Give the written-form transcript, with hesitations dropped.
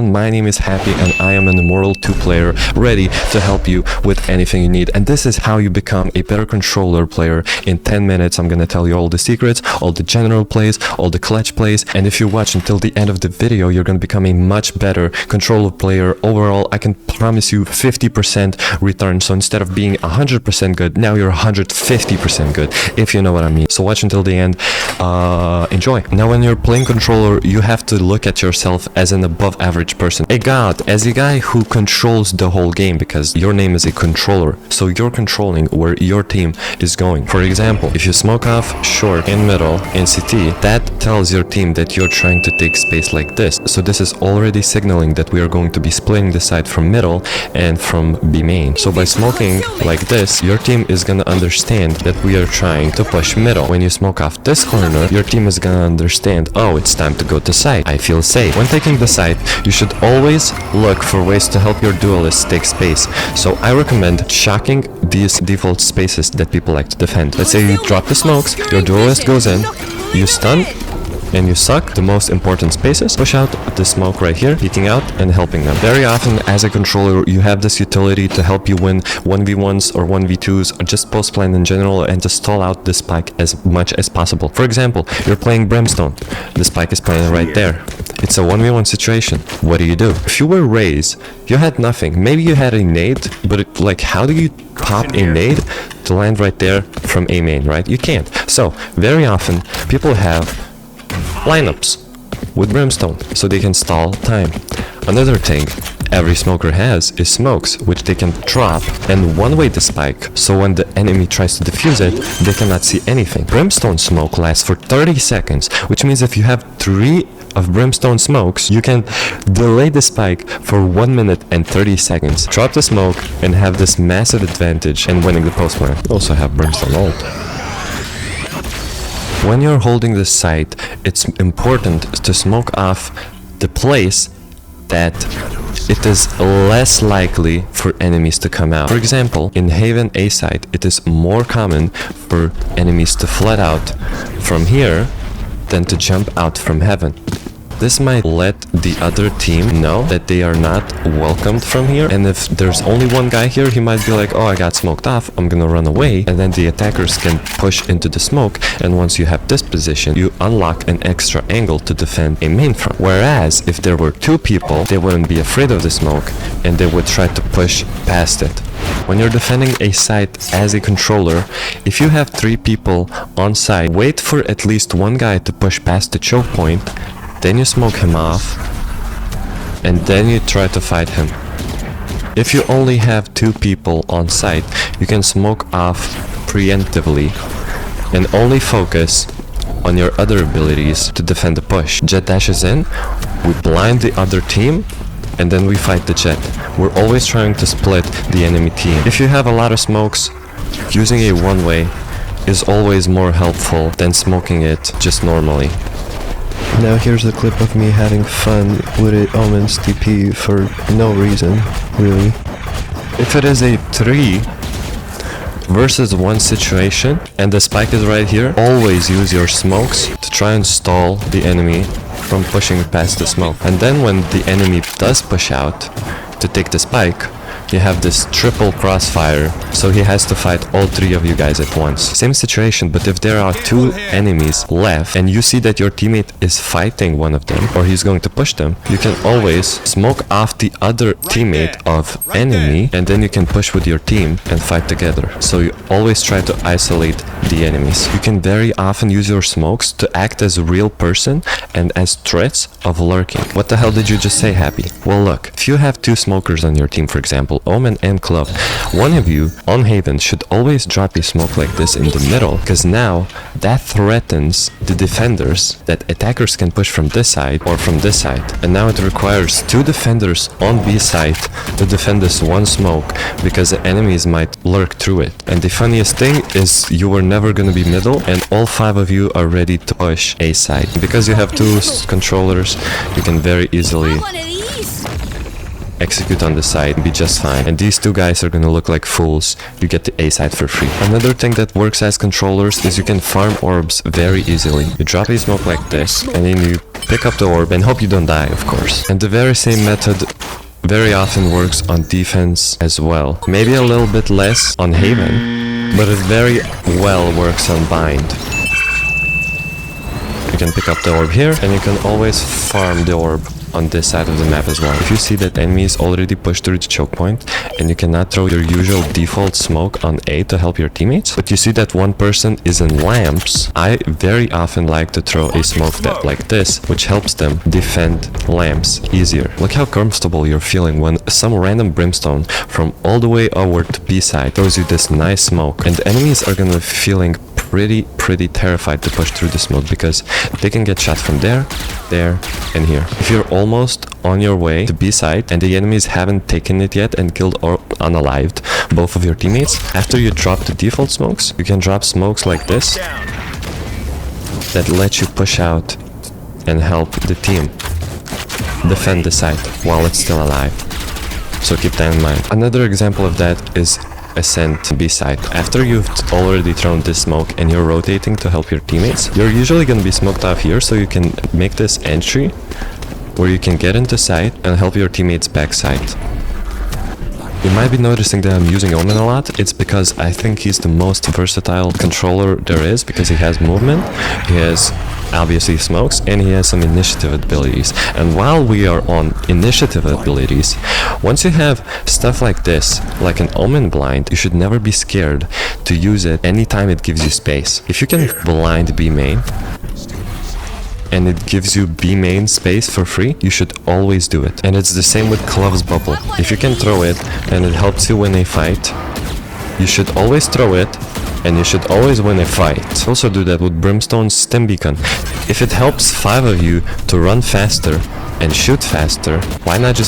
everyone, my name is Happy and I am an Immortal 2 player ready to help you with anything you need. And this is how you become a better controller player. In 10 minutes I'm gonna tell you all the secrets, all the general plays, all the clutch plays, and if you watch until the end of the video you're gonna become a much better controller player. Overall, I can promise you 50% return, so instead of being 100% good, now you're 150% good, if you know what I mean. So watch until the end. Enjoy. Now when you're playing controller, you have to look at yourself as an above average person, a god, as a guy who controls the whole game, because your name is a controller, so you're controlling where your team is going. For example, if you smoke off short, in middle, in CT, that tells your team that you're trying to take space like this. So this is already signaling that we are going to be splitting the side from middle and from B main. So by smoking like this, your team is gonna understand that we are trying to push middle. When you smoke off this corner, your team is gonna understand, oh, it's time to go to side. I feel safe. When taking the side, you should always look for ways to help your duelists take space. So I recommend shocking these default spaces that people like to defend. Let's say you drop the smokes, your duelist goes in, you stun, and you suck the most important spaces, push out the smoke right here, peeking out and helping them. Very often as a controller you have this utility to help you win 1v1s or 1v2s or just post plan in general, and to stall out the spike as much as possible. For example, you're playing Brimstone, the spike is playing right there. It's a 1v1 situation. What do you do? If you were Raze, you had nothing. Maybe you had a nade, but like, how do you pop a nade to land right there from A main, right? You can't. So very often people have lineups with Brimstone so they can stall time. Another thing every smoker has is smokes, which they can drop and one-way the spike, so when the enemy tries to defuse it, they cannot see anything. Brimstone smoke lasts for 30 seconds, which means if you have 3 of Brimstone smokes, you can delay the spike for 1 minute and 30 seconds, drop the smoke, and have this massive advantage in winning the post plan. Also have Brimstone ult. When you're holding this site, it's important to smoke off the place that it is less likely for enemies to come out. For example, in Haven A site, it is more common for enemies to flood out from here than to jump out from Heaven. This might let the other team know that they are not welcomed from here, and if there's only one guy here, he might be like, oh, I got smoked off, I'm gonna run away, and then the attackers can push into the smoke, and once you have this position, you unlock an extra angle to defend a main from. Whereas, if there were 2 people, they wouldn't be afraid of the smoke, and they would try to push past it. When you're defending a site as a controller, if you have 3 people on site, wait for at least one guy to push past the choke point, then you smoke him off, and then you try to fight him. If you only have 2 people on site, you can smoke off preemptively and only focus on your other abilities to defend the push. Jet dashes in, we blind the other team, and then we fight the jet. We're always trying to split the enemy team. If you have a lot of smokes, using a one-way is always more helpful than smoking it just normally. Now here's a clip of me having fun with it Omen's TP for no reason, really. If it is a 3 versus 1 situation and the spike is right here, always use your smokes to try and stall the enemy from pushing past the smoke. And then when the enemy does push out to take the spike, you have this triple crossfire, so he has to fight all 3 of you guys at once. Same situation, but if there are 2 enemies left and you see that your teammate is fighting one of them or he's going to push them, you can always smoke off the other teammate of enemy, and then you can push with your team and fight together. So you always try to isolate the enemies. You can very often use your smokes to act as a real person and as threats of lurking. What the hell did you just say, Happy? Well, look, if you have 2 smokers on your team, for example, Omen and Club, one of you on Haven should always drop a smoke like this in the middle, because now that threatens the defenders that attackers can push from this side or from this side, and now it requires 2 defenders on B side to defend this one smoke, because the enemies might lurk through it. And the funniest thing is you were never gonna be middle, and all 5 of you are ready to push A side. Because you have 2 controllers, you can very easily execute on the side and be just fine. And these two guys are gonna look like fools. You get the A side for free. Another thing that works as controllers is you can farm orbs very easily. You drop a smoke like this, and then you pick up the orb and hope you don't die, of course. And the very same method very often works on defense as well. Maybe a little bit less on Haven, but it very well works on Bind. You can pick up the orb here, and you can always farm the orb on this side of the map as well. If you see that enemy is already pushed through the choke point and you cannot throw your usual default smoke on A to help your teammates, but you see that one person is in lamps, I very often like to throw a smoke that like this, which helps them defend lamps easier. Look how comfortable you're feeling when some random brimstone from all the way over to B side throws you this nice smoke, and the enemies are gonna be feeling pretty terrified to push through the smoke because they can get shot from there, and here. If you're almost on your way to B side and the enemies haven't taken it yet and killed or unalived both of your teammates, after you drop the default smokes, you can drop smokes like this that let you push out and help the team defend the site while it's still alive. So keep that in mind. Another example of that is Ascent B side. After you've already thrown this smoke and you're rotating to help your teammates, you're usually going to be smoked off here, so you can make this entry where you can get into site and help your teammates backside. You might be noticing that I'm using Omen a lot. It's because I think he's the most versatile controller there is, because he has movement, he has obviously smokes, and he has some initiative abilities. And while we are on initiative abilities, once you have stuff like this, like an Omen blind, you should never be scared to use it anytime it gives you space. If you can blind B main, and it gives you B main space for free, you should always do it. And it's the same with Clove's Bubble. If you can throw it and it helps you win a fight, you should always throw it, and you should always win a fight. Also do that with Brimstone's Stim Beacon. If it helps 5 of you to run faster and shoot faster, why not just